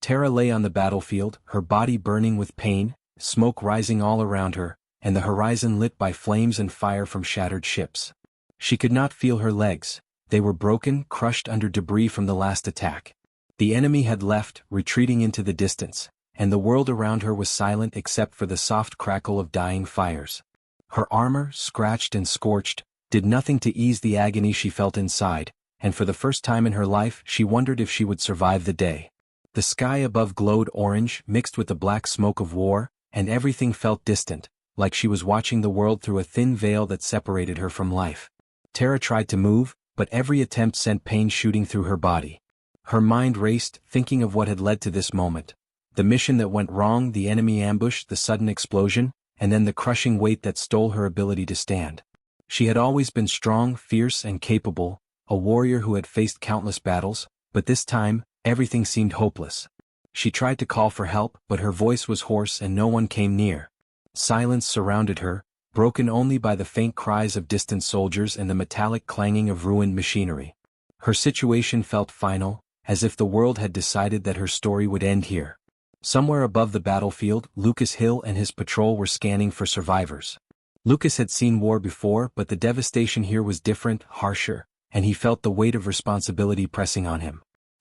Tara lay on the battlefield, her body burning with pain, smoke rising all around her, and the horizon lit by flames and fire from shattered ships. She could not feel her legs. They were broken, crushed under debris from the last attack. The enemy had left, retreating into the distance, and the world around her was silent except for the soft crackle of dying fires. Her armor, scratched and scorched, did nothing to ease the agony she felt inside, and for the first time in her life she wondered if she would survive the day. The sky above glowed orange, mixed with the black smoke of war, and everything felt distant, like she was watching the world through a thin veil that separated her from life. Tara tried to move, but every attempt sent pain shooting through her body. Her mind raced, thinking of what had led to this moment. The mission that went wrong, the enemy ambush, the sudden explosion, and then the crushing weight that stole her ability to stand. She had always been strong, fierce, and capable, a warrior who had faced countless battles, but this time, everything seemed hopeless. She tried to call for help, but her voice was hoarse and no one came near. Silence surrounded her, broken only by the faint cries of distant soldiers and the metallic clanging of ruined machinery. Her situation felt final, as if the world had decided that her story would end here. Somewhere above the battlefield, Lucas Hill and his patrol were scanning for survivors. Lucas had seen war before, but the devastation here was different, harsher, and he felt the weight of responsibility pressing on him.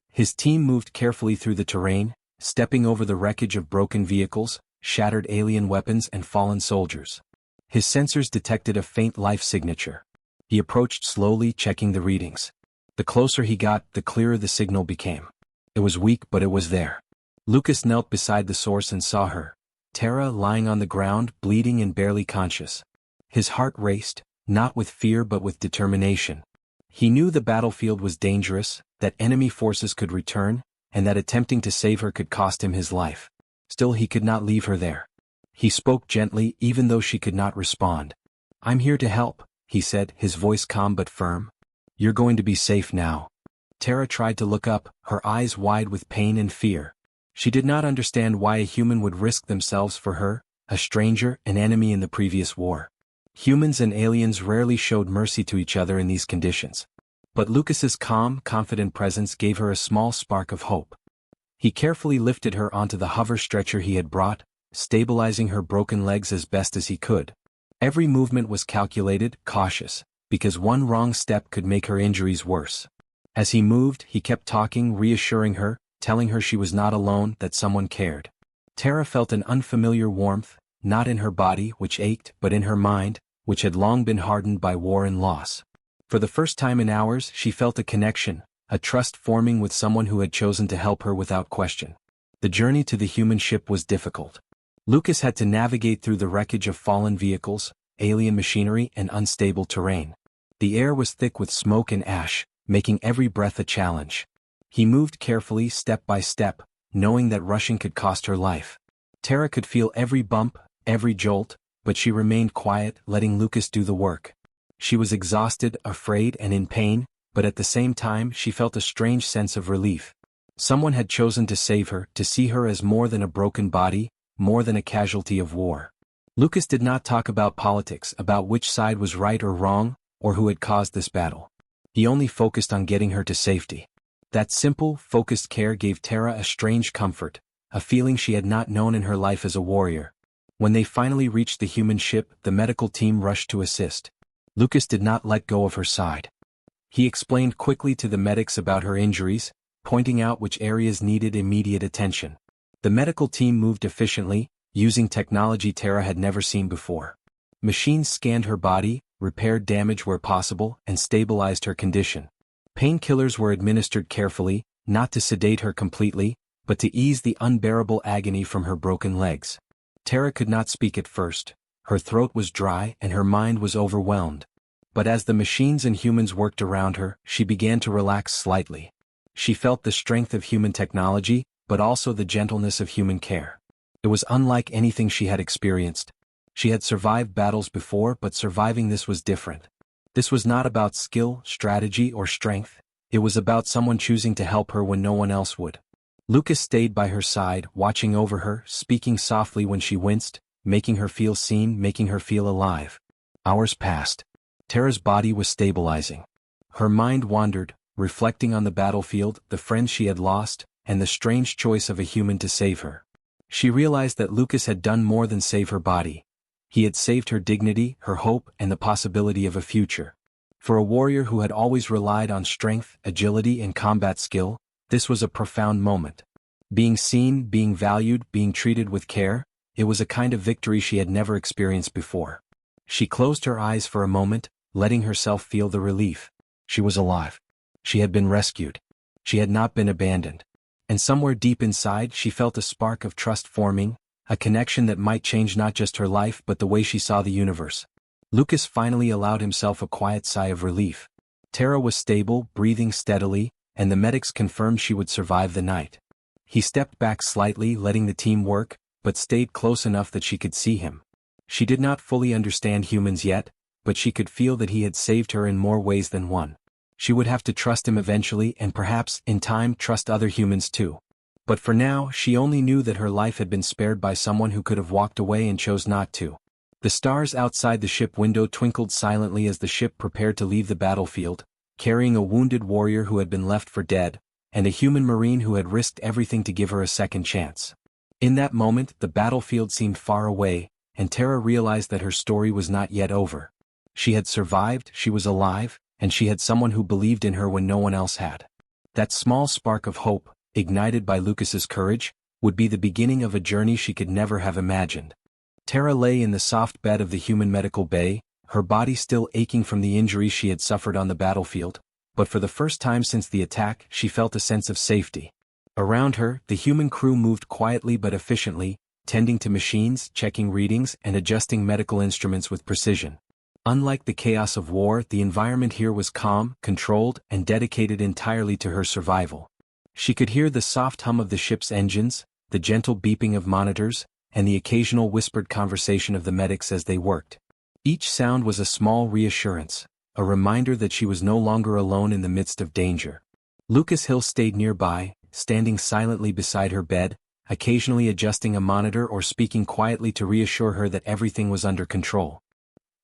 His team moved carefully through the terrain, stepping over the wreckage of broken vehicles, shattered alien weapons and fallen soldiers. His sensors detected a faint life signature. He approached slowly, checking the readings. The closer he got, the clearer the signal became. It was weak, but it was there. Lucas knelt beside the source and saw her, Tara, lying on the ground, bleeding and barely conscious. His heart raced, not with fear but with determination. He knew the battlefield was dangerous, that enemy forces could return, and that attempting to save her could cost him his life. Still, he could not leave her there. He spoke gently, even though she could not respond. "I'm here to help," he said, his voice calm but firm. "You're going to be safe now." Tara tried to look up, her eyes wide with pain and fear. She did not understand why a human would risk themselves for her, a stranger, an enemy in the previous war. Humans and aliens rarely showed mercy to each other in these conditions. But Lucas's calm, confident presence gave her a small spark of hope. He carefully lifted her onto the hover stretcher he had brought, stabilizing her broken legs as best as he could. Every movement was calculated, cautious, because one wrong step could make her injuries worse. As he moved, he kept talking, reassuring her, telling her she was not alone, that someone cared. Tara felt an unfamiliar warmth, not in her body, which ached, but in her mind, which had long been hardened by war and loss. For the first time in hours, she felt a connection, a trust forming with someone who had chosen to help her without question. The journey to the human ship was difficult. Lucas had to navigate through the wreckage of fallen vehicles, alien machinery, and unstable terrain. The air was thick with smoke and ash, making every breath a challenge. He moved carefully, step by step, knowing that rushing could cost her life. Tara could feel every bump, every jolt, but she remained quiet, letting Lucas do the work. She was exhausted, afraid, and in pain, but at the same time she felt a strange sense of relief. Someone had chosen to save her, to see her as more than a broken body, more than a casualty of war. Lucas did not talk about politics, about which side was right or wrong, or who had caused this battle. He only focused on getting her to safety. That simple, focused care gave Tara a strange comfort, a feeling she had not known in her life as a warrior. When they finally reached the human ship, the medical team rushed to assist. Lucas did not let go of her side. He explained quickly to the medics about her injuries, pointing out which areas needed immediate attention. The medical team moved efficiently, using technology Tara had never seen before. Machines scanned her body, repaired damage where possible, and stabilized her condition. Painkillers were administered carefully, not to sedate her completely, but to ease the unbearable agony from her broken legs. Tara could not speak at first. Her throat was dry and her mind was overwhelmed. But as the machines and humans worked around her, she began to relax slightly. She felt the strength of human technology, but also the gentleness of human care. It was unlike anything she had experienced. She had survived battles before, but surviving this was different. This was not about skill, strategy, or strength. It was about someone choosing to help her when no one else would. Lucas stayed by her side, watching over her, speaking softly when she winced, making her feel seen, making her feel alive. Hours passed. Tara's body was stabilizing. Her mind wandered, reflecting on the battlefield, the friends she had lost, and the strange choice of a human to save her. She realized that Lucas had done more than save her body. He had saved her dignity, her hope, and the possibility of a future. For a warrior who had always relied on strength, agility, and combat skill, this was a profound moment. Being seen, being valued, being treated with care, it was a kind of victory she had never experienced before. She closed her eyes for a moment, letting herself feel the relief. She was alive. She had been rescued. She had not been abandoned. And somewhere deep inside she felt a spark of trust forming, a connection that might change not just her life but the way she saw the universe. Lucas finally allowed himself a quiet sigh of relief. Tara was stable, breathing steadily, and the medics confirmed she would survive the night. He stepped back slightly, letting the team work, but stayed close enough that she could see him. She did not fully understand humans yet, but she could feel that he had saved her in more ways than one. She would have to trust him eventually and perhaps, in time, trust other humans too. But for now, she only knew that her life had been spared by someone who could have walked away and chose not to. The stars outside the ship window twinkled silently as the ship prepared to leave the battlefield, carrying a wounded warrior who had been left for dead, and a human marine who had risked everything to give her a second chance. In that moment, the battlefield seemed far away, and Tara realized that her story was not yet over. She had survived, she was alive, and she had someone who believed in her when no one else had. That small spark of hope, ignited by Lucas's courage, would be the beginning of a journey she could never have imagined. Tara lay in the soft bed of the human medical bay, her body still aching from the injuries she had suffered on the battlefield, but for the first time since the attack she felt a sense of safety. Around her, the human crew moved quietly but efficiently, tending to machines, checking readings, and adjusting medical instruments with precision. Unlike the chaos of war, the environment here was calm, controlled, and dedicated entirely to her survival. She could hear the soft hum of the ship's engines, the gentle beeping of monitors, and the occasional whispered conversation of the medics as they worked. Each sound was a small reassurance, a reminder that she was no longer alone in the midst of danger. Lucas Hill stayed nearby, standing silently beside her bed, occasionally adjusting a monitor or speaking quietly to reassure her that everything was under control.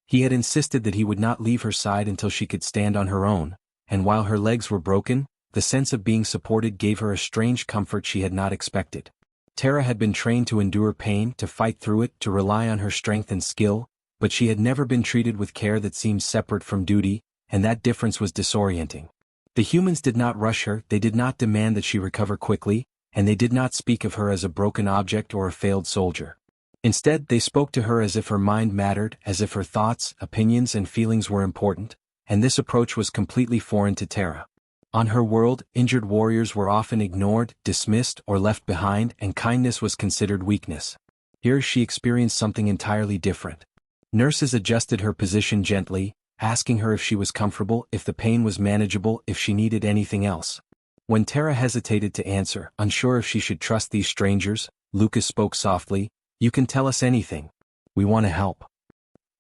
He had insisted that he would not leave her side until she could stand on her own, and while her legs were broken, the sense of being supported gave her a strange comfort she had not expected. Tara had been trained to endure pain, to fight through it, to rely on her strength and skill, but she had never been treated with care that seemed separate from duty, and that difference was disorienting. The humans did not rush her, they did not demand that she recover quickly, and they did not speak of her as a broken object or a failed soldier. Instead, they spoke to her as if her mind mattered, as if her thoughts, opinions, and feelings were important, and this approach was completely foreign to Tara. On her world, injured warriors were often ignored, dismissed, or left behind, and kindness was considered weakness. Here she experienced something entirely different. Nurses adjusted her position gently, asking her if she was comfortable, if the pain was manageable, if she needed anything else. When Tara hesitated to answer, unsure if she should trust these strangers, Lucas spoke softly, "You can tell us anything. We want to help."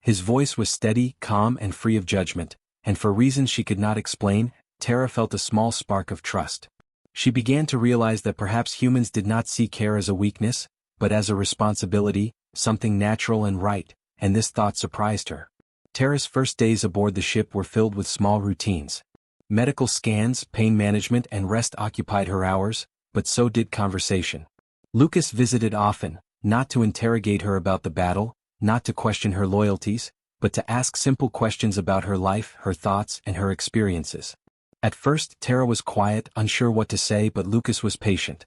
His voice was steady, calm, and free of judgment, and for reasons she could not explain, Tara felt a small spark of trust. She began to realize that perhaps humans did not see care as a weakness, but as a responsibility, something natural and right, and this thought surprised her. Tara's first days aboard the ship were filled with small routines. Medical scans, pain management, and rest occupied her hours, but so did conversation. Lucas visited often, not to interrogate her about the battle, not to question her loyalties, but to ask simple questions about her life, her thoughts, and her experiences. At first, Tara was quiet, unsure what to say, but Lucas was patient.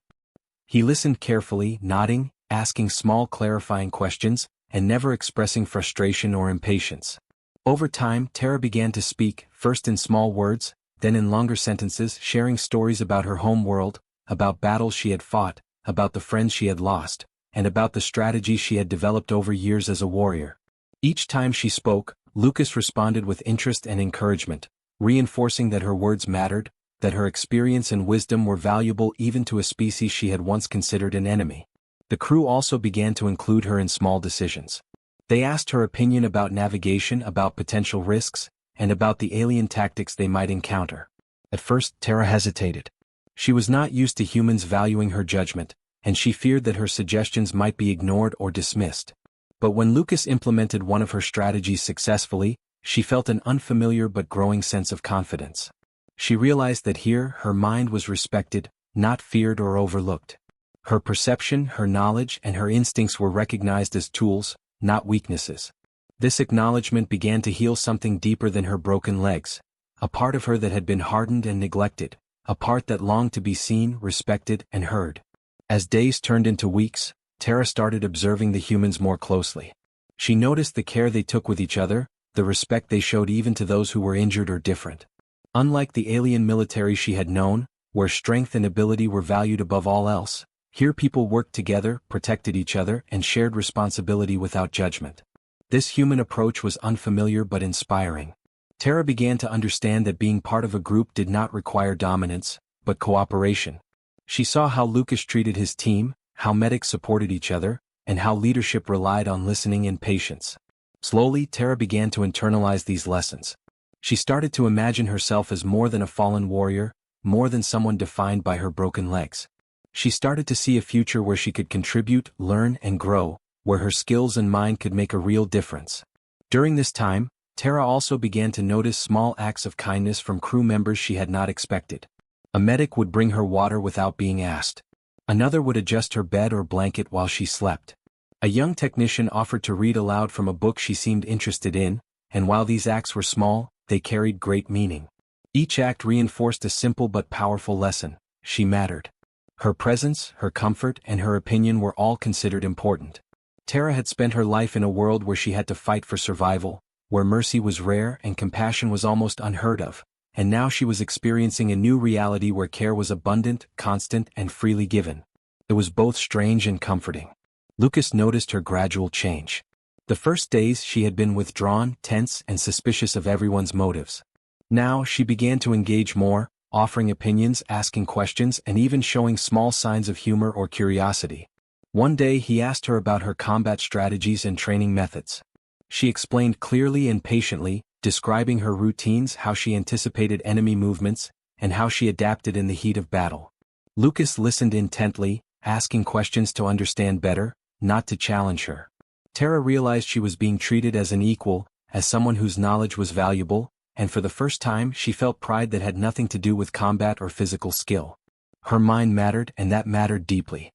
He listened carefully, nodding, asking small clarifying questions, and never expressing frustration or impatience. Over time, Tara began to speak, first in small words, then in longer sentences, sharing stories about her home world, about battles she had fought, about the friends she had lost, and about the strategies she had developed over years as a warrior. Each time she spoke, Lucas responded with interest and encouragement, reinforcing that her words mattered, that her experience and wisdom were valuable even to a species she had once considered an enemy. The crew also began to include her in small decisions. They asked her opinion about navigation, about potential risks, and about the alien tactics they might encounter. At first, Tara hesitated. She was not used to humans valuing her judgment, and she feared that her suggestions might be ignored or dismissed. But when Lucas implemented one of her strategies successfully, she felt an unfamiliar but growing sense of confidence. She realized that here, her mind was respected, not feared or overlooked. Her perception, her knowledge, and her instincts were recognized as tools, not weaknesses. This acknowledgement began to heal something deeper than her broken legs, a part of her that had been hardened and neglected, a part that longed to be seen, respected, and heard. As days turned into weeks, Tara started observing the humans more closely. She noticed the care they took with each other, the respect they showed even to those who were injured or different. Unlike the alien military she had known, where strength and ability were valued above all else, here people worked together, protected each other, and shared responsibility without judgment. This human approach was unfamiliar but inspiring. Tara began to understand that being part of a group did not require dominance, but cooperation. She saw how Lucas treated his team, how medics supported each other, and how leadership relied on listening and patience. Slowly, Tara began to internalize these lessons. She started to imagine herself as more than a fallen warrior, more than someone defined by her broken legs. She started to see a future where she could contribute, learn, and grow, where her skills and mind could make a real difference. During this time, Tara also began to notice small acts of kindness from crew members she had not expected. A medic would bring her water without being asked. Another would adjust her bed or blanket while she slept. A young technician offered to read aloud from a book she seemed interested in, and while these acts were small, they carried great meaning. Each act reinforced a simple but powerful lesson: she mattered. Her presence, her comfort, and her opinion were all considered important. Tara had spent her life in a world where she had to fight for survival, where mercy was rare and compassion was almost unheard of, and now she was experiencing a new reality where care was abundant, constant, and freely given. It was both strange and comforting. Lucas noticed her gradual change. The first days she had been withdrawn, tense, and suspicious of everyone's motives. Now she began to engage more, offering opinions, asking questions, and even showing small signs of humor or curiosity. One day he asked her about her combat strategies and training methods. She explained clearly and patiently, describing her routines, how she anticipated enemy movements, and how she adapted in the heat of battle. Lucas listened intently, asking questions to understand better, not to challenge her. Tara realized she was being treated as an equal, as someone whose knowledge was valuable, and for the first time she felt pride that had nothing to do with combat or physical skill. Her mind mattered, and that mattered deeply.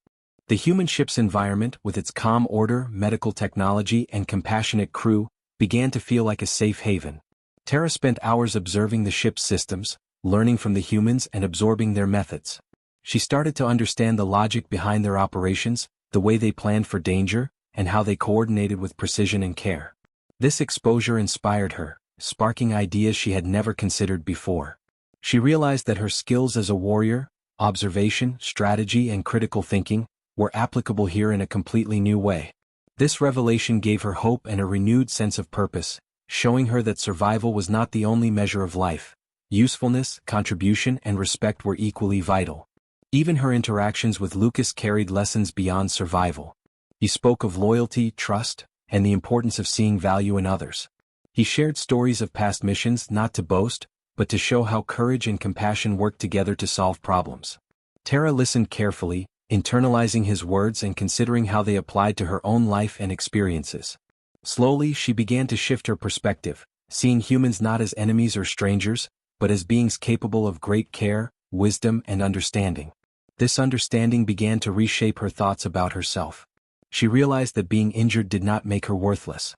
The human ship's environment, with its calm order, medical technology, and compassionate crew, began to feel like a safe haven. Tara spent hours observing the ship's systems, learning from the humans and absorbing their methods. She started to understand the logic behind their operations, the way they planned for danger, and how they coordinated with precision and care. This exposure inspired her, sparking ideas she had never considered before. She realized that her skills as a warrior, observation, strategy, and critical thinking, were applicable here in a completely new way. This revelation gave her hope and a renewed sense of purpose, showing her that survival was not the only measure of life. Usefulness, contribution, and respect were equally vital. Even her interactions with Lucas carried lessons beyond survival. He spoke of loyalty, trust, and the importance of seeing value in others. He shared stories of past missions not to boast, but to show how courage and compassion worked together to solve problems. Tara listened carefully, internalizing his words and considering how they applied to her own life and experiences. Slowly she began to shift her perspective, seeing humans not as enemies or strangers, but as beings capable of great care, wisdom, and understanding. This understanding began to reshape her thoughts about herself. She realized that being injured did not make her worthless.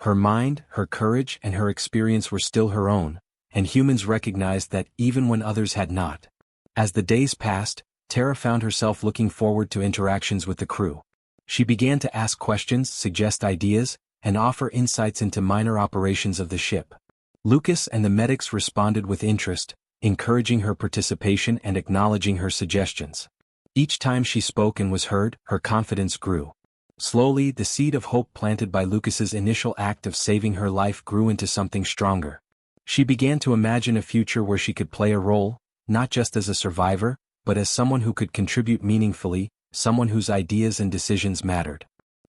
Her mind, her courage, and her experience were still her own, and humans recognized that even when others had not. As the days passed, Tara found herself looking forward to interactions with the crew. She began to ask questions, suggest ideas, and offer insights into minor operations of the ship. Lucas and the medics responded with interest, encouraging her participation and acknowledging her suggestions. Each time she spoke and was heard, her confidence grew. Slowly, the seed of hope planted by Lucas's initial act of saving her life grew into something stronger. She began to imagine a future where she could play a role, not just as a survivor, but as someone who could contribute meaningfully, someone whose ideas and decisions mattered.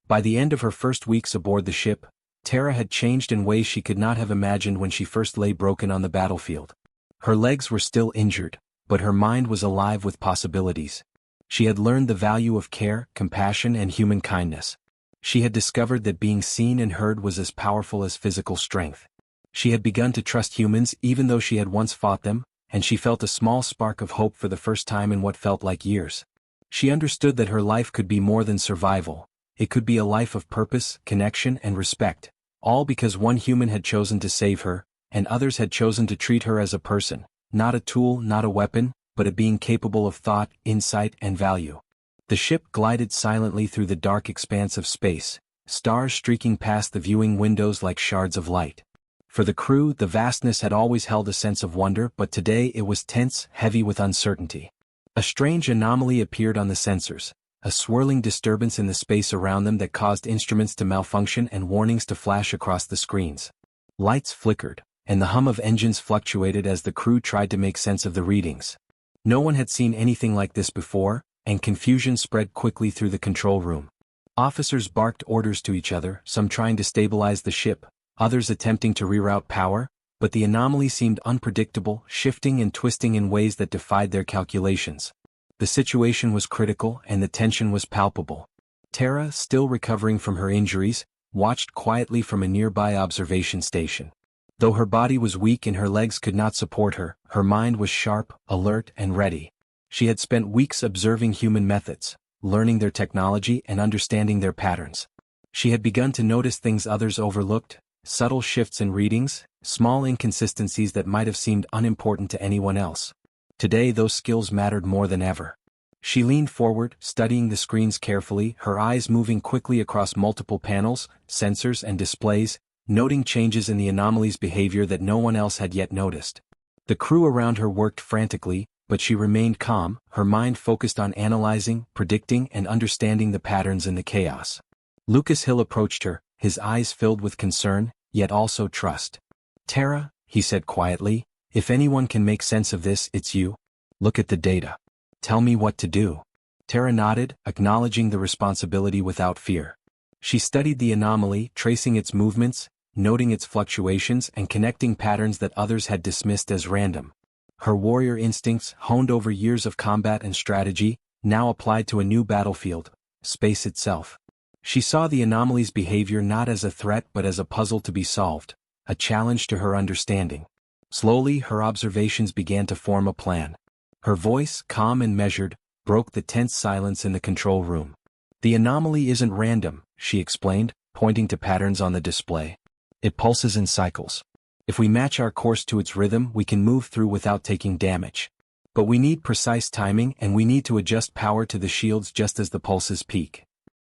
By the end of her first weeks aboard the ship, Tara had changed in ways she could not have imagined when she first lay broken on the battlefield. Her legs were still injured, but her mind was alive with possibilities. She had learned the value of care, compassion, and human kindness. She had discovered that being seen and heard was as powerful as physical strength. She had begun to trust humans even though she had once fought them, and she felt a small spark of hope for the first time in what felt like years. She understood that her life could be more than survival. It could be a life of purpose, connection, and respect, all because one human had chosen to save her, and others had chosen to treat her as a person, not a tool, not a weapon, but a being capable of thought, insight, and value. The ship glided silently through the dark expanse of space, stars streaking past the viewing windows like shards of light. For the crew, the vastness had always held a sense of wonder, but today it was tense, heavy with uncertainty. A strange anomaly appeared on the sensors, a swirling disturbance in the space around them that caused instruments to malfunction and warnings to flash across the screens. Lights flickered, and the hum of engines fluctuated as the crew tried to make sense of the readings. No one had seen anything like this before, and confusion spread quickly through the control room. Officers barked orders to each other, some trying to stabilize the ship, others attempting to reroute power, but the anomaly seemed unpredictable, shifting and twisting in ways that defied their calculations. The situation was critical and the tension was palpable. Tara, still recovering from her injuries, watched quietly from a nearby observation station. Though her body was weak and her legs could not support her, her mind was sharp, alert, and ready. She had spent weeks observing human methods, learning their technology and understanding their patterns. She had begun to notice things others overlooked, subtle shifts in readings, small inconsistencies that might have seemed unimportant to anyone else. Today those skills mattered more than ever. She leaned forward, studying the screens carefully, her eyes moving quickly across multiple panels, sensors, and displays, noting changes in the anomaly's behavior that no one else had yet noticed. The crew around her worked frantically, but she remained calm, her mind focused on analyzing, predicting, and understanding the patterns in the chaos. Lucas Hill approached her, his eyes filled with concern, yet also trust. "Tara," he said quietly, "if anyone can make sense of this, it's you. Look at the data. Tell me what to do." Tara nodded, acknowledging the responsibility without fear. She studied the anomaly, tracing its movements, noting its fluctuations, and connecting patterns that others had dismissed as random. Her warrior instincts, honed over years of combat and strategy, now applied to a new battlefield, space itself. She saw the anomaly's behavior not as a threat but as a puzzle to be solved, a challenge to her understanding. Slowly, her observations began to form a plan. Her voice, calm and measured, broke the tense silence in the control room. "The anomaly isn't random," she explained, pointing to patterns on the display. "It pulses in cycles. If we match our course to its rhythm, we can move through without taking damage. But we need precise timing and we need to adjust power to the shields just as the pulses peak."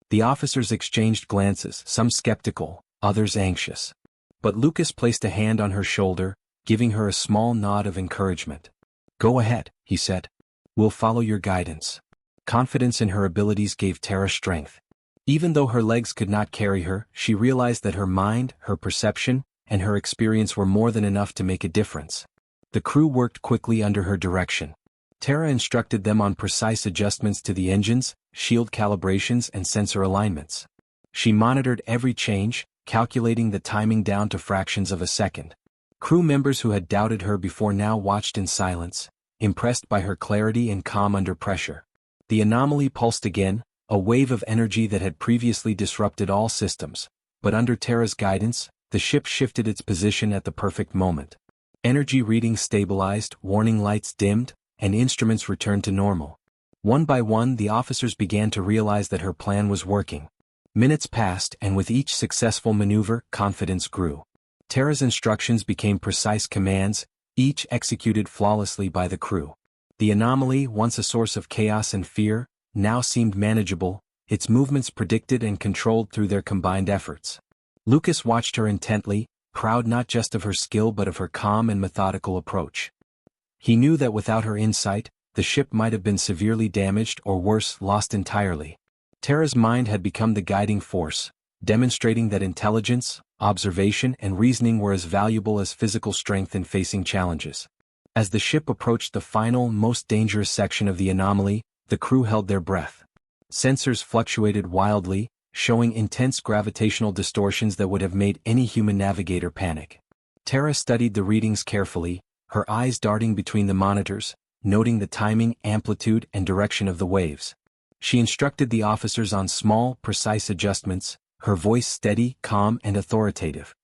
The officers exchanged glances, some skeptical, others anxious. But Lucas placed a hand on her shoulder, giving her a small nod of encouragement. "Go ahead," he said. "We'll follow your guidance." Confidence in her abilities gave Tara strength. Even though her legs could not carry her, she realized that her mind, her perception, and her experience were more than enough to make a difference. The crew worked quickly under her direction. Tara instructed them on precise adjustments to the engines, shield calibrations, and sensor alignments. She monitored every change, calculating the timing down to fractions of a second. Crew members who had doubted her before now watched in silence, impressed by her clarity and calm under pressure. The anomaly pulsed again, a wave of energy that had previously disrupted all systems, but under Tara's guidance, the ship shifted its position at the perfect moment. Energy readings stabilized, warning lights dimmed, and instruments returned to normal. One by one, the officers began to realize that her plan was working. Minutes passed, and with each successful maneuver, confidence grew. Tara's instructions became precise commands, each executed flawlessly by the crew. The anomaly, once a source of chaos and fear, now seemed manageable, its movements predicted and controlled through their combined efforts. Lucas watched her intently, proud not just of her skill but of her calm and methodical approach. He knew that without her insight, the ship might have been severely damaged or worse, lost entirely. Tara's mind had become the guiding force, demonstrating that intelligence, observation, and reasoning were as valuable as physical strength in facing challenges. As the ship approached the final, most dangerous section of the anomaly, the crew held their breath. Sensors fluctuated wildly, showing intense gravitational distortions that would have made any human navigator panic. Tara studied the readings carefully, her eyes darting between the monitors, noting the timing, amplitude, and direction of the waves. She instructed the officers on small, precise adjustments, her voice steady, calm, and authoritative.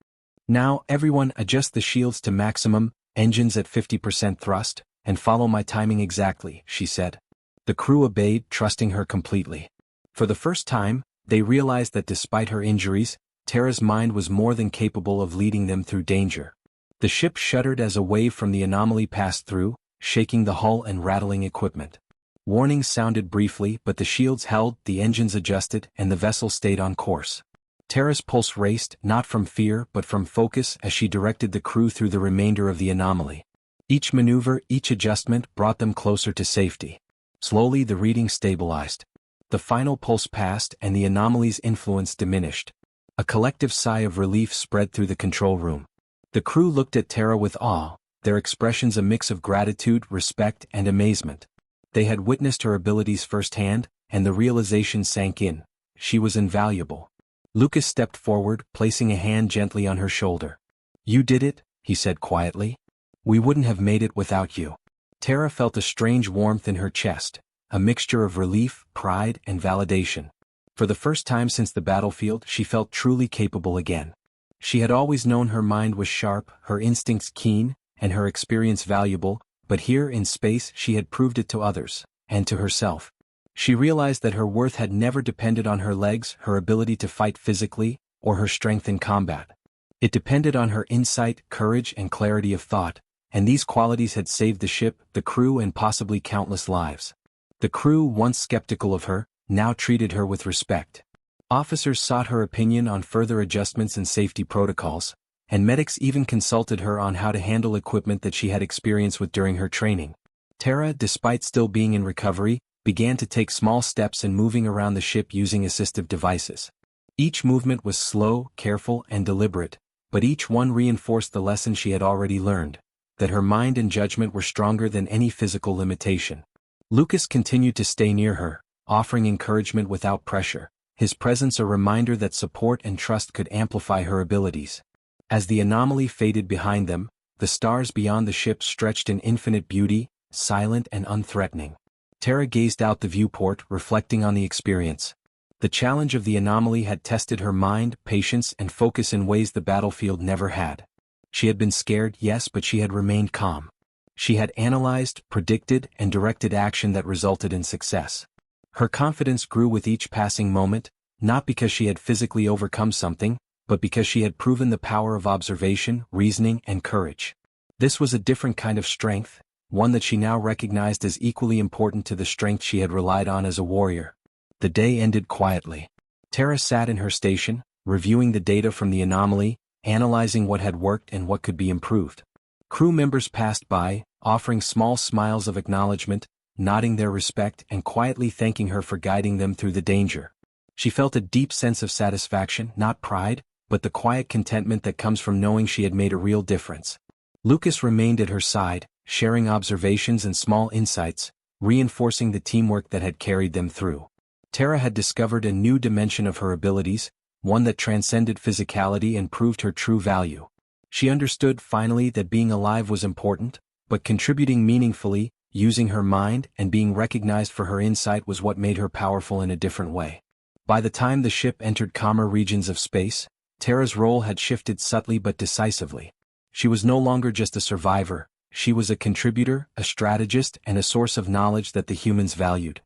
"Now, everyone adjust the shields to maximum, engines at 50% thrust, and follow my timing exactly," she said. The crew obeyed, trusting her completely. For the first time, they realized that despite her injuries, Tara's mind was more than capable of leading them through danger. The ship shuddered as a wave from the anomaly passed through, shaking the hull and rattling equipment. Warnings sounded briefly, but the shields held, the engines adjusted, and the vessel stayed on course. Tara's pulse raced, not from fear but from focus, as she directed the crew through the remainder of the anomaly. Each maneuver, each adjustment brought them closer to safety. Slowly the reading stabilized. The final pulse passed and the anomaly's influence diminished. A collective sigh of relief spread through the control room. The crew looked at Tara with awe, their expressions a mix of gratitude, respect, and amazement. They had witnessed her abilities firsthand, and the realization sank in: she was invaluable. Lucas stepped forward, placing a hand gently on her shoulder. "You did it," he said quietly. "We wouldn't have made it without you." Tara felt a strange warmth in her chest, a mixture of relief, pride, and validation. For the first time since the battlefield, she felt truly capable again. She had always known her mind was sharp, her instincts keen, and her experience valuable, but here in space she had proved it to others, and to herself. She realized that her worth had never depended on her legs, her ability to fight physically, or her strength in combat. It depended on her insight, courage, and clarity of thought, and these qualities had saved the ship, the crew, and possibly countless lives. The crew, once skeptical of her, now treated her with respect. Officers sought her opinion on further adjustments and safety protocols, and medics even consulted her on how to handle equipment that she had experience with during her training. Tara, despite still being in recovery, began to take small steps in moving around the ship using assistive devices. Each movement was slow, careful, and deliberate, but each one reinforced the lesson she had already learned, that her mind and judgment were stronger than any physical limitation. Lucas continued to stay near her, offering encouragement without pressure, his presence a reminder that support and trust could amplify her abilities. As the anomaly faded behind them, the stars beyond the ship stretched in infinite beauty, silent and unthreatening. Tara gazed out the viewport, reflecting on the experience. The challenge of the anomaly had tested her mind, patience, and focus in ways the battlefield never had. She had been scared, yes, but she had remained calm. She had analyzed, predicted, and directed action that resulted in success. Her confidence grew with each passing moment, not because she had physically overcome something, but because she had proven the power of observation, reasoning, and courage. This was a different kind of strength, one that she now recognized as equally important to the strength she had relied on as a warrior. The day ended quietly. Tara sat in her station, reviewing the data from the anomaly, analyzing what had worked and what could be improved. Crew members passed by, offering small smiles of acknowledgement, nodding their respect and quietly thanking her for guiding them through the danger. She felt a deep sense of satisfaction, not pride, but the quiet contentment that comes from knowing she had made a real difference. Lucas remained at her side, sharing observations and small insights, reinforcing the teamwork that had carried them through. Tara had discovered a new dimension of her abilities, one that transcended physicality and proved her true value. She understood finally that being alive was important, but contributing meaningfully, using her mind, and being recognized for her insight was what made her powerful in a different way. By the time the ship entered calmer regions of space, Tara's role had shifted subtly but decisively. She was no longer just a survivor, she was a contributor, a strategist, and a source of knowledge that the humans valued.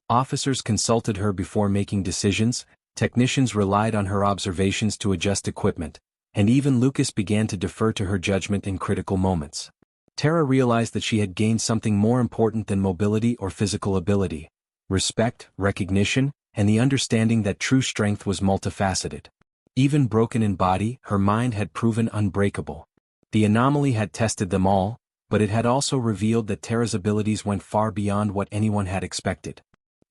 Officers consulted her before making decisions, technicians relied on her observations to adjust equipment, and even Lucas began to defer to her judgment in critical moments. Tara realized that she had gained something more important than mobility or physical ability: respect, recognition, and the understanding that true strength was multifaceted. Even broken in body, her mind had proven unbreakable. The anomaly had tested them all, but it had also revealed that Tara's abilities went far beyond what anyone had expected.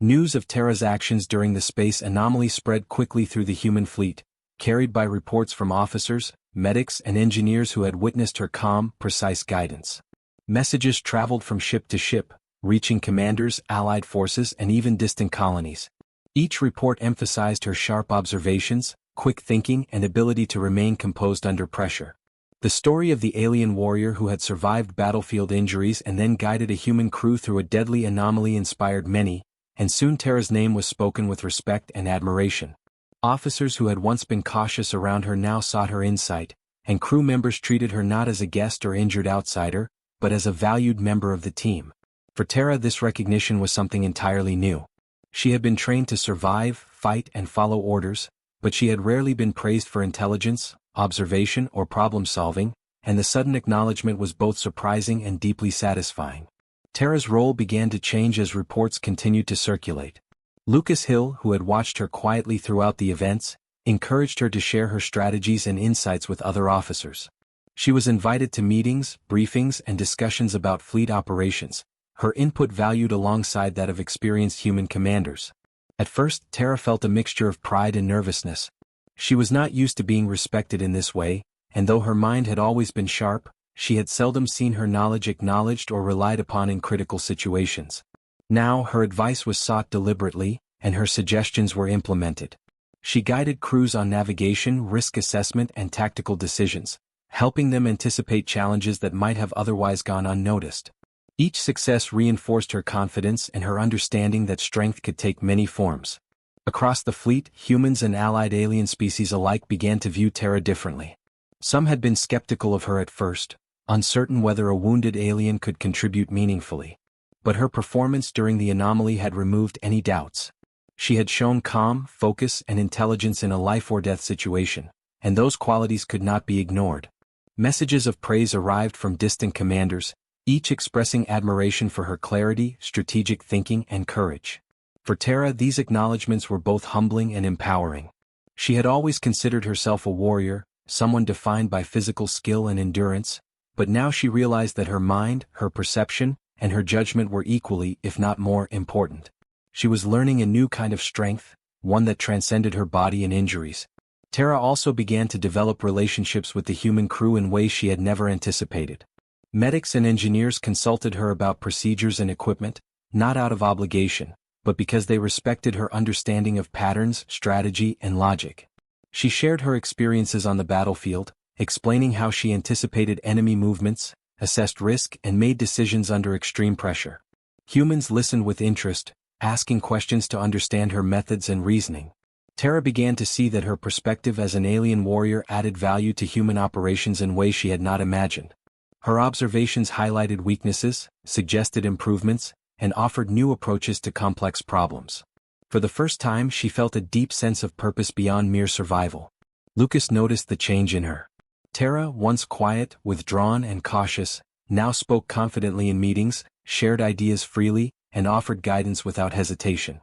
News of Tara's actions during the space anomaly spread quickly through the human fleet, carried by reports from officers, medics, and engineers who had witnessed her calm, precise guidance. Messages traveled from ship to ship, reaching commanders, allied forces, and even distant colonies. Each report emphasized her sharp observations, quick thinking, and ability to remain composed under pressure. The story of the alien warrior who had survived battlefield injuries and then guided a human crew through a deadly anomaly inspired many, and soon Tara's name was spoken with respect and admiration. Officers who had once been cautious around her now sought her insight, and crew members treated her not as a guest or injured outsider, but as a valued member of the team. For Tara, this recognition was something entirely new. She had been trained to survive, fight, and follow orders, but she had rarely been praised for intelligence, observation, or problem-solving, and the sudden acknowledgement was both surprising and deeply satisfying. Tara's role began to change as reports continued to circulate. Lucas Hill, who had watched her quietly throughout the events, encouraged her to share her strategies and insights with other officers. She was invited to meetings, briefings, and discussions about fleet operations, her input valued alongside that of experienced human commanders. At first, Tara felt a mixture of pride and nervousness. She was not used to being respected in this way, and though her mind had always been sharp, she had seldom seen her knowledge acknowledged or relied upon in critical situations. Now her advice was sought deliberately, and her suggestions were implemented. She guided crews on navigation, risk assessment, and tactical decisions, helping them anticipate challenges that might have otherwise gone unnoticed. Each success reinforced her confidence and her understanding that strength could take many forms. Across the fleet, humans and allied alien species alike began to view Tara differently. Some had been skeptical of her at first, uncertain whether a wounded alien could contribute meaningfully. But her performance during the anomaly had removed any doubts. She had shown calm, focus, and intelligence in a life-or-death situation, and those qualities could not be ignored. Messages of praise arrived from distant commanders, each expressing admiration for her clarity, strategic thinking, and courage. For Tara, these acknowledgments were both humbling and empowering. She had always considered herself a warrior, someone defined by physical skill and endurance, but now she realized that her mind, her perception, and her judgment were equally, if not more, important. She was learning a new kind of strength, one that transcended her body and injuries. Tara also began to develop relationships with the human crew in ways she had never anticipated. Medics and engineers consulted her about procedures and equipment, not out of obligation, but because they respected her understanding of patterns, strategy, and logic. She shared her experiences on the battlefield, explaining how she anticipated enemy movements, assessed risk, and made decisions under extreme pressure. Humans listened with interest, asking questions to understand her methods and reasoning. Tara began to see that her perspective as an alien warrior added value to human operations in ways she had not imagined. Her observations highlighted weaknesses, suggested improvements, and offered new approaches to complex problems. For the first time, she felt a deep sense of purpose beyond mere survival. Lucas noticed the change in her. Tara, once quiet, withdrawn, and cautious, now spoke confidently in meetings, shared ideas freely, and offered guidance without hesitation.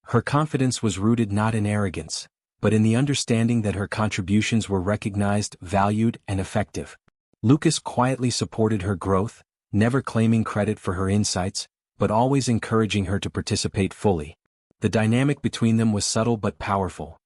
Her confidence was rooted not in arrogance, but in the understanding that her contributions were recognized, valued, and effective. Lucas quietly supported her growth, never claiming credit for her insights, but always encouraging her to participate fully. The dynamic between them was subtle but powerful.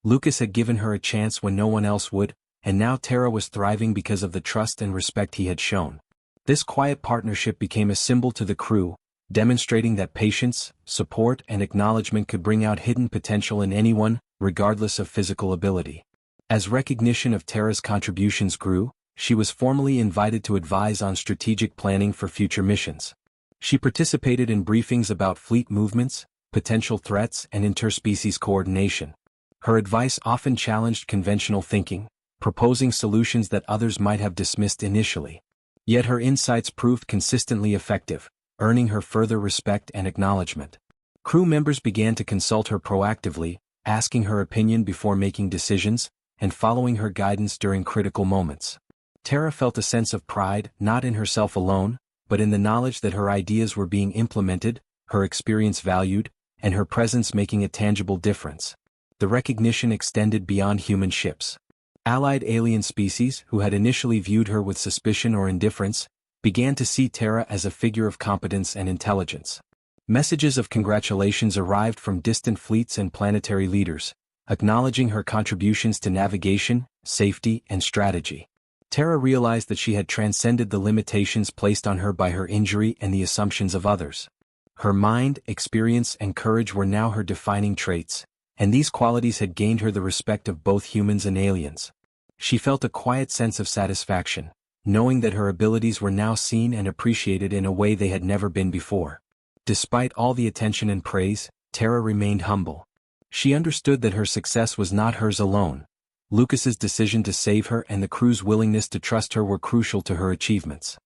Lucas had given her a chance when no one else would, and now Tara was thriving because of the trust and respect he had shown. This quiet partnership became a symbol to the crew, demonstrating that patience, support, and acknowledgement could bring out hidden potential in anyone, regardless of physical ability. As recognition of Tara's contributions grew, she was formally invited to advise on strategic planning for future missions. She participated in briefings about fleet movements, potential threats, and interspecies coordination. Her advice often challenged conventional thinking, proposing solutions that others might have dismissed initially. Yet her insights proved consistently effective, earning her further respect and acknowledgement. Crew members began to consult her proactively, asking her opinion before making decisions, and following her guidance during critical moments. Tara felt a sense of pride, not in herself alone, but in the knowledge that her ideas were being implemented, her experience valued, and her presence making a tangible difference. The recognition extended beyond human ships. Allied alien species, who had initially viewed her with suspicion or indifference, began to see Tara as a figure of competence and intelligence. Messages of congratulations arrived from distant fleets and planetary leaders, acknowledging her contributions to navigation, safety, and strategy. Tara realized that she had transcended the limitations placed on her by her injury and the assumptions of others. Her mind, experience, and courage were now her defining traits, and these qualities had gained her the respect of both humans and aliens. She felt a quiet sense of satisfaction, knowing that her abilities were now seen and appreciated in a way they had never been before. Despite all the attention and praise, Tara remained humble. She understood that her success was not hers alone. Lucas's decision to save her and the crew's willingness to trust her were crucial to her achievements.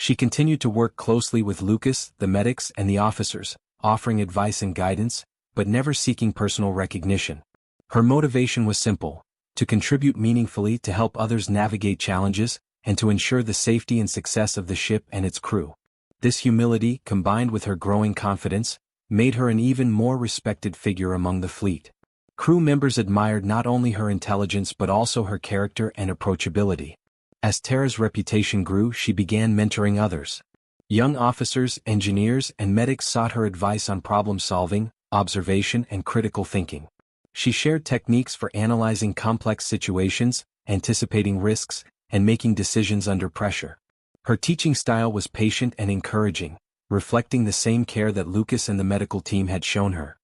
She continued to work closely with Lucas, the medics, and the officers, offering advice and guidance, but never seeking personal recognition. Her motivation was simple: to contribute meaningfully to help others navigate challenges, and to ensure the safety and success of the ship and its crew. This humility, combined with her growing confidence, made her an even more respected figure among the fleet. Crew members admired not only her intelligence but also her character and approachability. As Tara's reputation grew, she began mentoring others. Young officers, engineers, and medics sought her advice on problem-solving, observation, and critical thinking. She shared techniques for analyzing complex situations, anticipating risks, and making decisions under pressure. Her teaching style was patient and encouraging, reflecting the same care that Lucas and the medical team had shown her.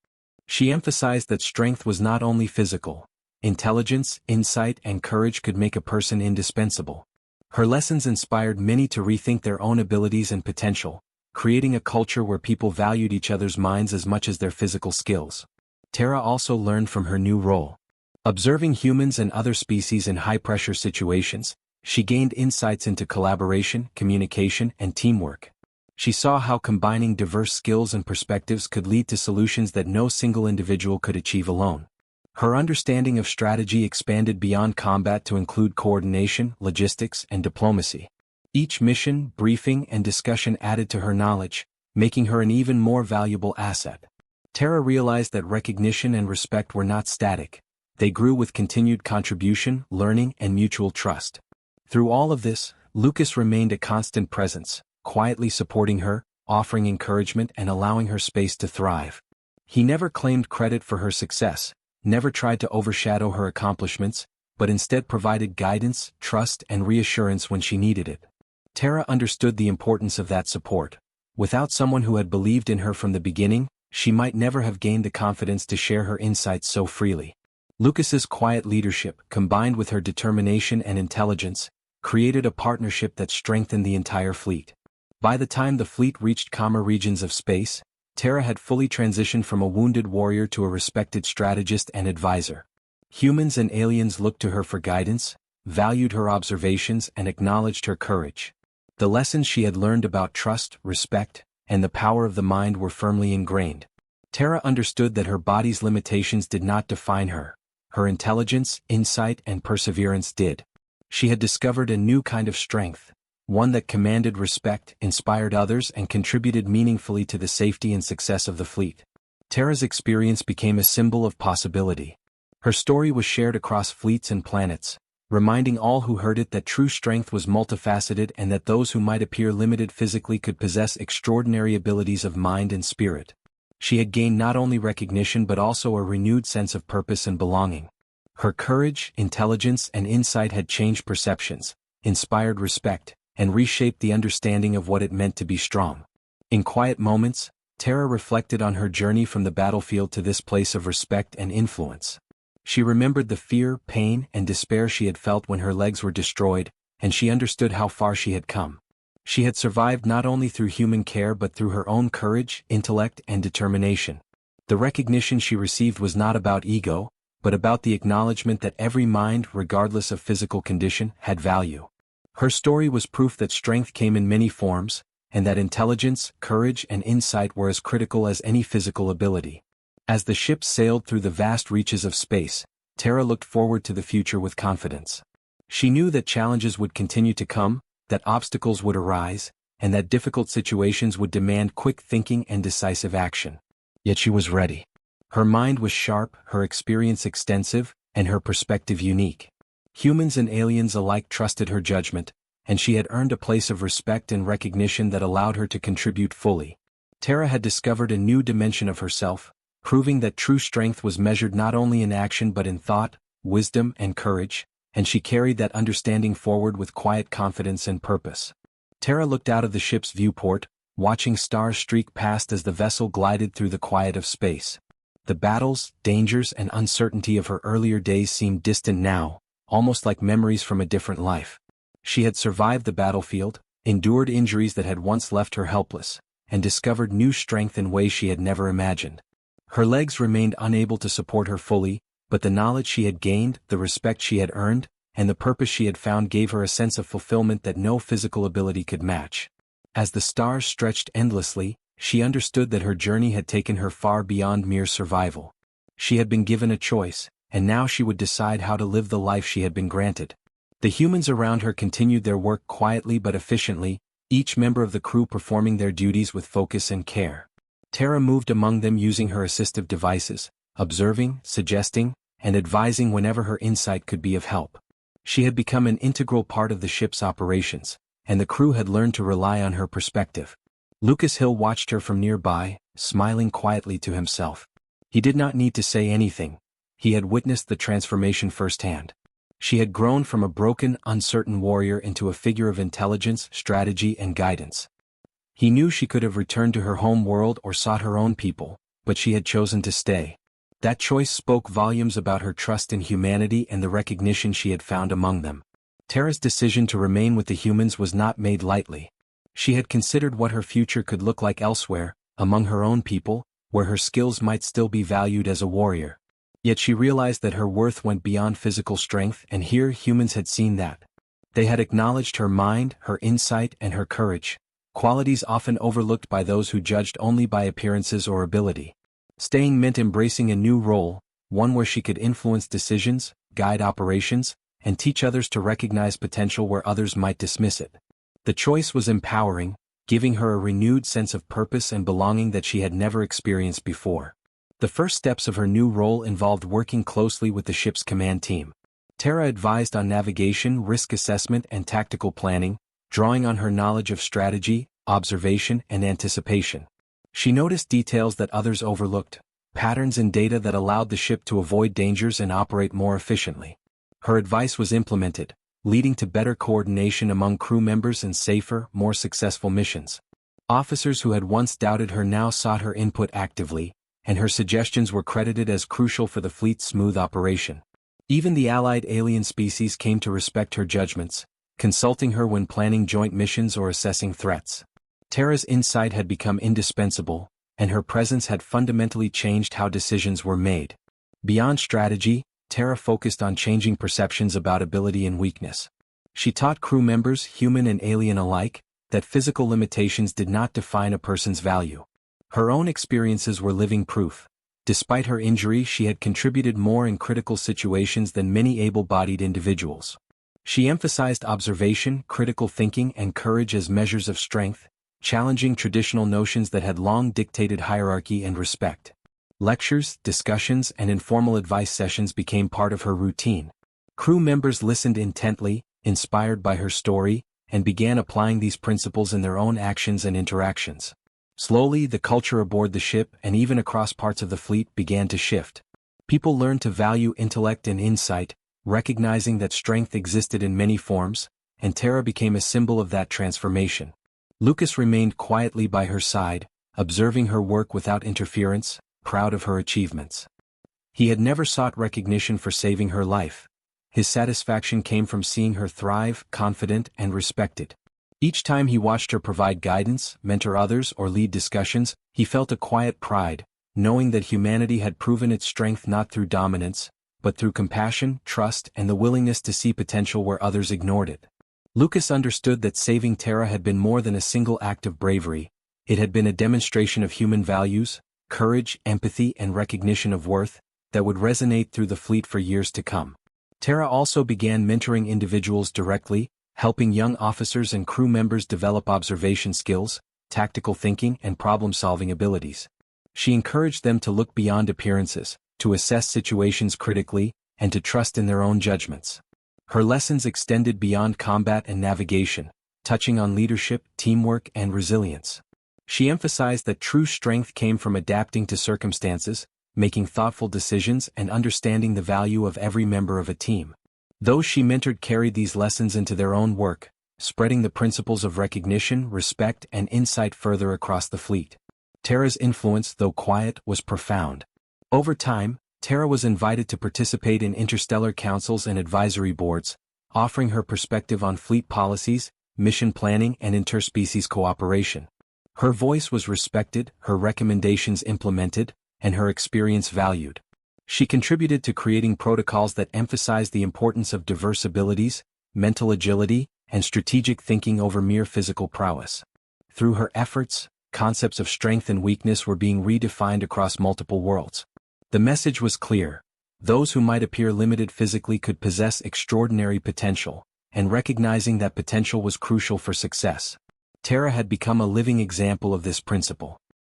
She emphasized that strength was not only physical. Intelligence, insight, and courage could make a person indispensable. Her lessons inspired many to rethink their own abilities and potential, creating a culture where people valued each other's minds as much as their physical skills. Tara also learned from her new role. Observing humans and other species in high-pressure situations, she gained insights into collaboration, communication, and teamwork. She saw how combining diverse skills and perspectives could lead to solutions that no single individual could achieve alone. Her understanding of strategy expanded beyond combat to include coordination, logistics, and diplomacy. Each mission, briefing, and discussion added to her knowledge, making her an even more valuable asset. Tara realized that recognition and respect were not static. They grew with continued contribution, learning, and mutual trust. Through all of this, Lucas remained a constant presence, quietly supporting her, offering encouragement, and allowing her space to thrive. He never claimed credit for her success, never tried to overshadow her accomplishments, but instead provided guidance, trust, and reassurance when she needed it. Tara understood the importance of that support. Without someone who had believed in her from the beginning, she might never have gained the confidence to share her insights so freely. Lucas's quiet leadership, combined with her determination and intelligence, created a partnership that strengthened the entire fleet. By the time the fleet reached calmer regions of space, Tara had fully transitioned from a wounded warrior to a respected strategist and advisor. Humans and aliens looked to her for guidance, valued her observations, and acknowledged her courage. The lessons she had learned about trust, respect, and the power of the mind were firmly ingrained. Tara understood that her body's limitations did not define her. Her intelligence, insight, and perseverance did. She had discovered a new kind of strength, one that commanded respect, inspired others, and contributed meaningfully to the safety and success of the fleet. Tara's experience became a symbol of possibility. Her story was shared across fleets and planets, reminding all who heard it that true strength was multifaceted and that those who might appear limited physically could possess extraordinary abilities of mind and spirit. She had gained not only recognition but also a renewed sense of purpose and belonging. Her courage, intelligence, and insight had changed perceptions, inspired respect, and reshaped the understanding of what it meant to be strong. In quiet moments, Tara reflected on her journey from the battlefield to this place of respect and influence. She remembered the fear, pain, and despair she had felt when her legs were destroyed, and she understood how far she had come. She had survived not only through human care but through her own courage, intellect, and determination. The recognition she received was not about ego, but about the acknowledgement that every mind, regardless of physical condition, had value. Her story was proof that strength came in many forms, and that intelligence, courage, and insight were as critical as any physical ability. As the ship sailed through the vast reaches of space, Tara looked forward to the future with confidence. She knew that challenges would continue to come, that obstacles would arise, and that difficult situations would demand quick thinking and decisive action. Yet she was ready. Her mind was sharp, her experience extensive, and her perspective unique. Humans and aliens alike trusted her judgment, and she had earned a place of respect and recognition that allowed her to contribute fully. Tara had discovered a new dimension of herself, proving that true strength was measured not only in action but in thought, wisdom, and courage, and she carried that understanding forward with quiet confidence and purpose. Tara looked out of the ship's viewport, watching stars streak past as the vessel glided through the quiet of space. The battles, dangers, and uncertainty of her earlier days seemed distant now, almost like memories from a different life. She had survived the battlefield, endured injuries that had once left her helpless, and discovered new strength in ways she had never imagined. Her legs remained unable to support her fully, but the knowledge she had gained, the respect she had earned, and the purpose she had found gave her a sense of fulfillment that no physical ability could match. As the stars stretched endlessly, she understood that her journey had taken her far beyond mere survival. She had been given a choice, and now she would decide how to live the life she had been granted. The humans around her continued their work quietly but efficiently, each member of the crew performing their duties with focus and care. Tara moved among them using her assistive devices, observing, suggesting, and advising whenever her insight could be of help. She had become an integral part of the ship's operations, and the crew had learned to rely on her perspective. Lucas Hill watched her from nearby, smiling quietly to himself. He did not need to say anything. He had witnessed the transformation firsthand. She had grown from a broken, uncertain warrior into a figure of intelligence, strategy, and guidance. He knew she could have returned to her home world or sought her own people, but she had chosen to stay. That choice spoke volumes about her trust in humanity and the recognition she had found among them. Tara's decision to remain with the humans was not made lightly. She had considered what her future could look like elsewhere, among her own people, where her skills might still be valued as a warrior. Yet she realized that her worth went beyond physical strength, and here humans had seen that. They had acknowledged her mind, her insight, and her courage, qualities often overlooked by those who judged only by appearances or ability. Staying meant embracing a new role, one where she could influence decisions, guide operations, and teach others to recognize potential where others might dismiss it. The choice was empowering, giving her a renewed sense of purpose and belonging that she had never experienced before. The first steps of her new role involved working closely with the ship's command team. Tara advised on navigation, risk assessment, and tactical planning, drawing on her knowledge of strategy, observation, and anticipation. She noticed details that others overlooked, patterns in data that allowed the ship to avoid dangers and operate more efficiently. Her advice was implemented, leading to better coordination among crew members and safer, more successful missions. Officers who had once doubted her now sought her input actively, and her suggestions were credited as crucial for the fleet's smooth operation. Even the allied alien species came to respect her judgments, consulting her when planning joint missions or assessing threats. Tara's insight had become indispensable, and her presence had fundamentally changed how decisions were made. Beyond strategy, Tara focused on changing perceptions about ability and weakness. She taught crew members, human and alien alike, that physical limitations did not define a person's value. Her own experiences were living proof. Despite her injury, she had contributed more in critical situations than many able-bodied individuals. She emphasized observation, critical thinking, and courage as measures of strength, challenging traditional notions that had long dictated hierarchy and respect. Lectures, discussions, and informal advice sessions became part of her routine. Crew members listened intently, inspired by her story, and began applying these principles in their own actions and interactions. Slowly, the culture aboard the ship and even across parts of the fleet began to shift. People learned to value intellect and insight, recognizing that strength existed in many forms, and Tara became a symbol of that transformation. Lucas remained quietly by her side, observing her work without interference, proud of her achievements. He had never sought recognition for saving her life. His satisfaction came from seeing her thrive, confident, and respected. Each time he watched her provide guidance, mentor others, or lead discussions, he felt a quiet pride, knowing that humanity had proven its strength not through dominance, but through compassion, trust, and the willingness to see potential where others ignored it. Lucas understood that saving Tara had been more than a single act of bravery. It had been a demonstration of human values, courage, empathy, and recognition of worth, that would resonate through the fleet for years to come. Tara also began mentoring individuals directly, helping young officers and crew members develop observation skills, tactical thinking, and problem-solving abilities. She encouraged them to look beyond appearances, to assess situations critically, and to trust in their own judgments. Her lessons extended beyond combat and navigation, touching on leadership, teamwork, and resilience. She emphasized that true strength came from adapting to circumstances, making thoughtful decisions, and understanding the value of every member of a team. Those she mentored carried these lessons into their own work, spreading the principles of recognition, respect, and insight further across the fleet. Tara's influence, though quiet, was profound. Over time, Tara was invited to participate in interstellar councils and advisory boards, offering her perspective on fleet policies, mission planning, and interspecies cooperation. Her voice was respected, her recommendations implemented, and her experience valued. She contributed to creating protocols that emphasized the importance of diverse abilities, mental agility, and strategic thinking over mere physical prowess. Through her efforts, concepts of strength and weakness were being redefined across multiple worlds. The message was clear. Those who might appear limited physically could possess extraordinary potential, and recognizing that potential was crucial for success. Terra had become a living example of this principle.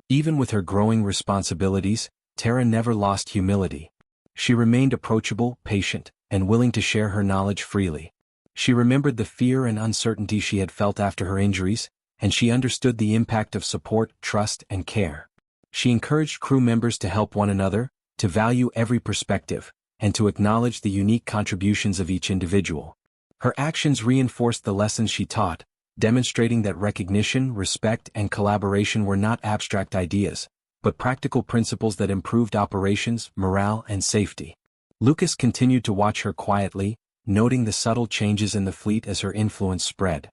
Even with her growing responsibilities, Terra never lost humility. She remained approachable, patient, and willing to share her knowledge freely. She remembered the fear and uncertainty she had felt after her injuries, and she understood the impact of support, trust, and care. She encouraged crew members to help one another, to value every perspective, and to acknowledge the unique contributions of each individual. Her actions reinforced the lessons she taught, demonstrating that recognition, respect, and collaboration were not abstract ideas, but practical principles that improved operations, morale, and safety. Lucas continued to watch her quietly, noting the subtle changes in the fleet as her influence spread.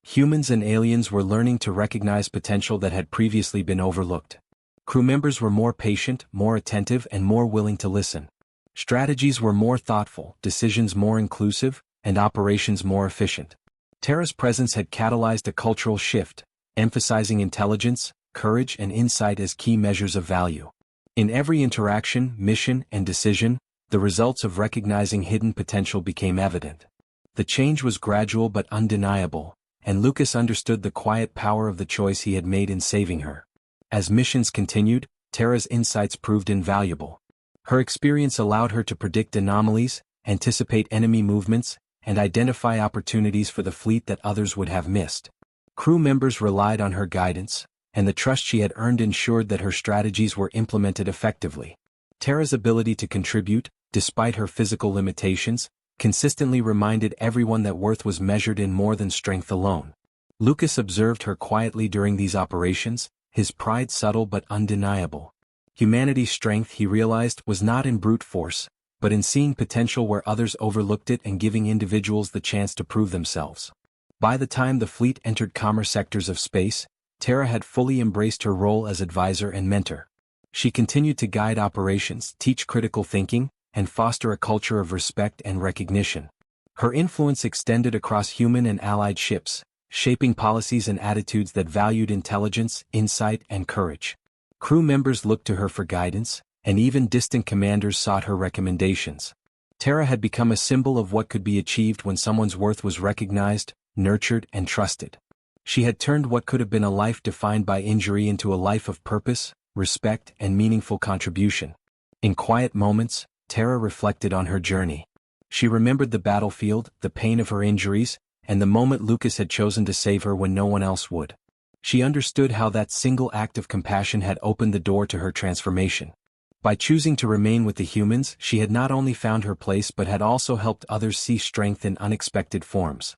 Humans and aliens were learning to recognize potential that had previously been overlooked. Crew members were more patient, more attentive, and more willing to listen. Strategies were more thoughtful, decisions more inclusive, and operations more efficient. Terra's presence had catalyzed a cultural shift, emphasizing intelligence, courage, and insight as key measures of value. In every interaction, mission, and decision, the results of recognizing hidden potential became evident. The change was gradual but undeniable, and Lucas understood the quiet power of the choice he had made in saving her. As missions continued, Terra's insights proved invaluable. Her experience allowed her to predict anomalies, anticipate enemy movements, and identify opportunities for the fleet that others would have missed. Crew members relied on her guidance, and the trust she had earned ensured that her strategies were implemented effectively. Terra's ability to contribute, despite her physical limitations, consistently reminded everyone that worth was measured in more than strength alone. Lucas observed her quietly during these operations, his pride subtle but undeniable. Humanity's strength, he realized, was not in brute force, but in seeing potential where others overlooked it and giving individuals the chance to prove themselves. By the time the fleet entered calmer sectors of space, Terra had fully embraced her role as advisor and mentor. She continued to guide operations, teach critical thinking, and foster a culture of respect and recognition. Her influence extended across human and allied ships, shaping policies and attitudes that valued intelligence, insight, and courage. Crew members looked to her for guidance, and even distant commanders sought her recommendations. Terra had become a symbol of what could be achieved when someone's worth was recognized, nurtured, and trusted. She had turned what could have been a life defined by injury into a life of purpose, respect, and meaningful contribution. In quiet moments, Terra reflected on her journey. She remembered the battlefield, the pain of her injuries, and the moment Lucas had chosen to save her when no one else would. She understood how that single act of compassion had opened the door to her transformation. By choosing to remain with the humans, she had not only found her place but had also helped others see strength in unexpected forms.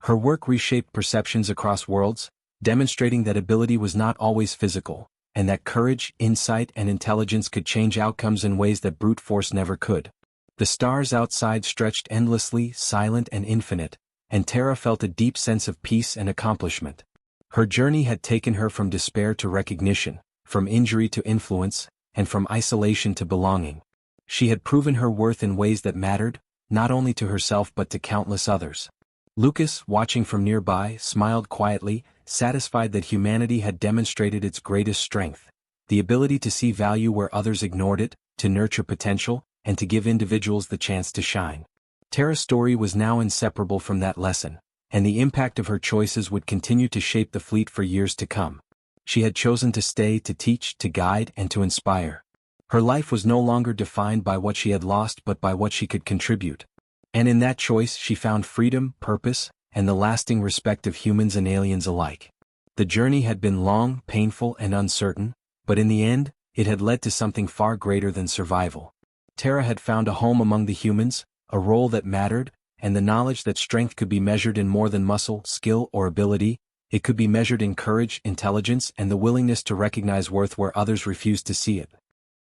Her work reshaped perceptions across worlds, demonstrating that ability was not always physical, and that courage, insight, and intelligence could change outcomes in ways that brute force never could. The stars outside stretched endlessly, silent and infinite, and Terra felt a deep sense of peace and accomplishment. Her journey had taken her from despair to recognition, from injury to influence, and from isolation to belonging. She had proven her worth in ways that mattered, not only to herself but to countless others. Lucas, watching from nearby, smiled quietly, satisfied that humanity had demonstrated its greatest strength, the ability to see value where others ignored it, to nurture potential, and to give individuals the chance to shine. Terra's story was now inseparable from that lesson, and the impact of her choices would continue to shape the fleet for years to come. She had chosen to stay, to teach, to guide, and to inspire. Her life was no longer defined by what she had lost but by what she could contribute. And in that choice she found freedom, purpose, and the lasting respect of humans and aliens alike. The journey had been long, painful, and uncertain, but in the end, it had led to something far greater than survival. Terra had found a home among the humans, a role that mattered, and the knowledge that strength could be measured in more than muscle, skill, or ability. It could be measured in courage, intelligence, and the willingness to recognize worth where others refused to see it.